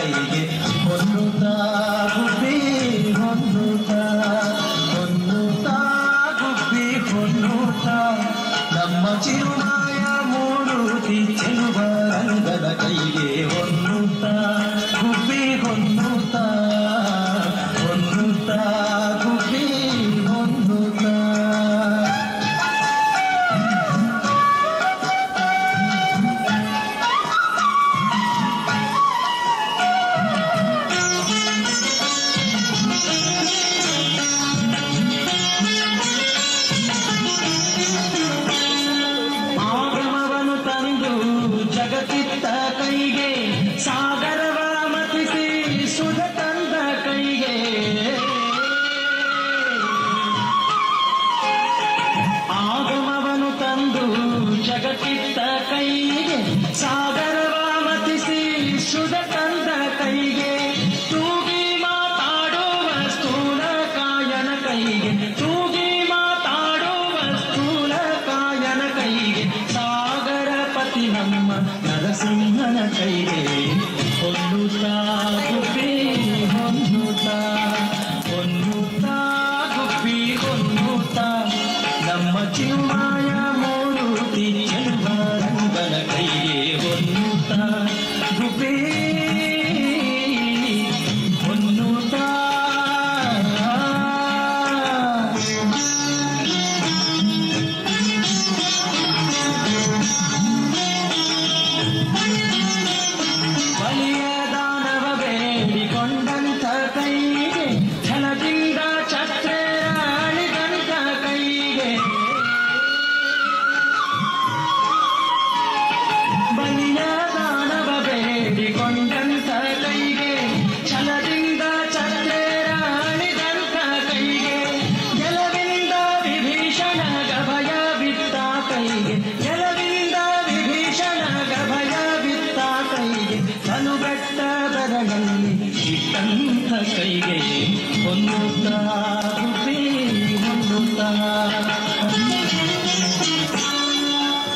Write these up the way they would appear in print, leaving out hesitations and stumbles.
ಕೈಗೆ ಹೊನ್ನುತ್ತಾ ಗುಬ್ಬಿ ಹೊನ್ನುತ್ತಾ ಹೊನ್ನುತ್ತಾ ಗುಬ್ಬಿ ಹೊನ್ನುತ್ತಾ ನಮ್ಮ ಚಿರುಮಾಯ ಮೂರುತಿ ಚೆಲುವ ರಂಗದ ಕೈಗೆ ಹೊನ್ನುತ್ತಾ ಗುಬ್ಬಿ ಹೊನ್ನುತ್ತಾ ಹೊನ್ನುತ್ತಾ ಗುಬ್ಬಿ ಹೊನ್ನುತ್ತಾ ಜಗತ್ತಿತ್ತ ಕೈಗೆ ಸಾಗರವ ಮತಿಸಿ ಸುಧ ತಂದ ಕೈಗೆ ಆಗಮವನು ತಂದು ಜಗತ್ತಿತ್ತ ಕೈಗೆ ಸಾಗರವ ಮತಿಸಿ ಸುಧ ತಂದ ಕೈಗೆ ತೂಗಿ ಮಾತಾಡುವ ಸ್ಥೂಲ ಕಾಯನ ಕೈಗೆ ತೂಗಿ ಮಾತಾಡುವ ಸ್ಥೂಲ ಕಾಯನ ಕೈಗೆ ಸಾಗರಪತಿ ನಮ್ಮ ನರಸಿಂಹನ ಕೈಗೆ ಹೊನ್ನುತ್ತಾ ಗುಬ್ಬಿ ಹೊನ್ನುತ್ತಾ ಹೊನ್ನುತ್ತಾ ಗುಬ್ಬಿ ಹೊನ್ನುತ್ತಾ ನಮ್ಮ ಚಿರುಮಾಯ ಮೂರುತಿ ಚೆಲುವ ರಂಗನ ಕೈಗೆ ಹೊನ್ನುತ್ತಾ ಗುಬ್ಬಿ ಹೊನ್ನುತ್ತಾ ಬಲಿಯ ದಾನವ ಬೇಡಿಕೊಂಡಂಥ ಕೈಗೆ ಛಲದಿಂದ ಛತ್ರ ಅಳಿದಂಥ ಕೈಗೆ ಬಲಿಯ ದಾನವ ಬೇಡಿಕೊಂಡಂಥ ಕೈಗೆ ಛಲದಿಂದ ಛತ್ರ ಅಳಿದಂಥ ಕೈಗೆ ಗೆಲವಿಂದ ವಿಭೀಷಣ ಗಭಯ ಬಿತ್ತ ಕೈಗೆ ಗೆಲವಿಂದ ವಿಭೀಷಣ ಗಭಯ ಬಿತ್ತ ಕೈಗೆ ಕನುಗಟ್ಟ ಬರನಲ್ಲಿ ಇಟ್ಟಂಥ ಕೈಗೆ ಹೊನ್ನುತ್ತಾ ಗುಬ್ಬಿ ಹೊನ್ನುತ್ತಾ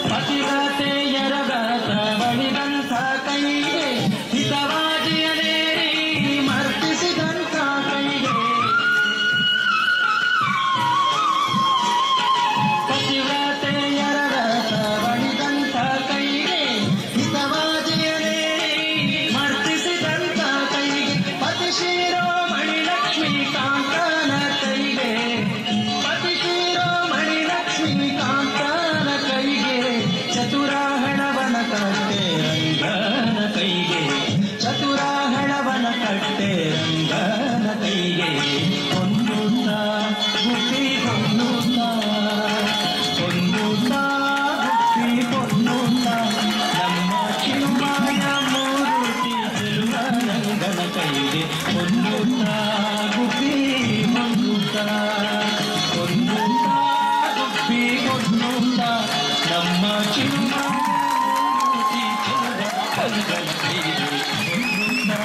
ಪತಿವ್ರತೆಯರ ವ್ರತ ಬಳಿದಂಥ ಕೈಗೆ ಹಿತವಾದಿಯನೇರಿ ಮರ್ತಿಸಿದಂಥ ಕೈಗೆ ಪತಿವ್ರತೆಯರ ವ್ರತ ಬಳಿದಂಥ ಕೈಗೆ ಹಿತವಾದಿಯನೇರಿ ಮರ್ತಿಸಿದಂಥ ಕೈಗೆ ಪತಿ ಶಿರೋಮಣಿ ಲಕ್ಷ್ಮೀಕಾಂತನ ಕೈಗೆ ಪತಿ ಶಿರೋಮಣಿ ಲಕ್ಷ್ಮೀಕಾಂತನ ಕೈಗೆ ಚತುರಾಹಣವನ ಕಟ್ಟೆ ರಂಗನ ಕೈಗೆ ಚತುರಾಹಣವನ ಕಟ್ಟೆ ರಂಗನ ಕೈಗೆ ಹೊನ್ನುತ್ತಾ ಗುಬ್ಬಿ ಹೊನ್ನುತ್ತಾ ಹೊನ್ನುತ್ತಾ ಗುಬ್ಬಿ ಹೊನ್ನುತ್ತಾ ನಮ್ಮ ಚಿರುಮಾಯ ಮೂರುತಿ ಚೆಲುವ ರಂಗನ ಕೈಗೆ ಹೊನ್ನುತ್ತಾ ಗುಬ್ಬಿ ಹೊನ್ನುತ್ತಾ ಹೊನ್ನುತ್ತಾ ಗುಬ್ಬಿ ಹೊನ್ನುತ್ತಾ ನಮ್ಮ ಚಿರುಮಾಯ ಮೂರುತಿ ಚೆಲುವ ರಂಗನ ಕೈಗೆ ಹೊನ್ನುತ್ತಾ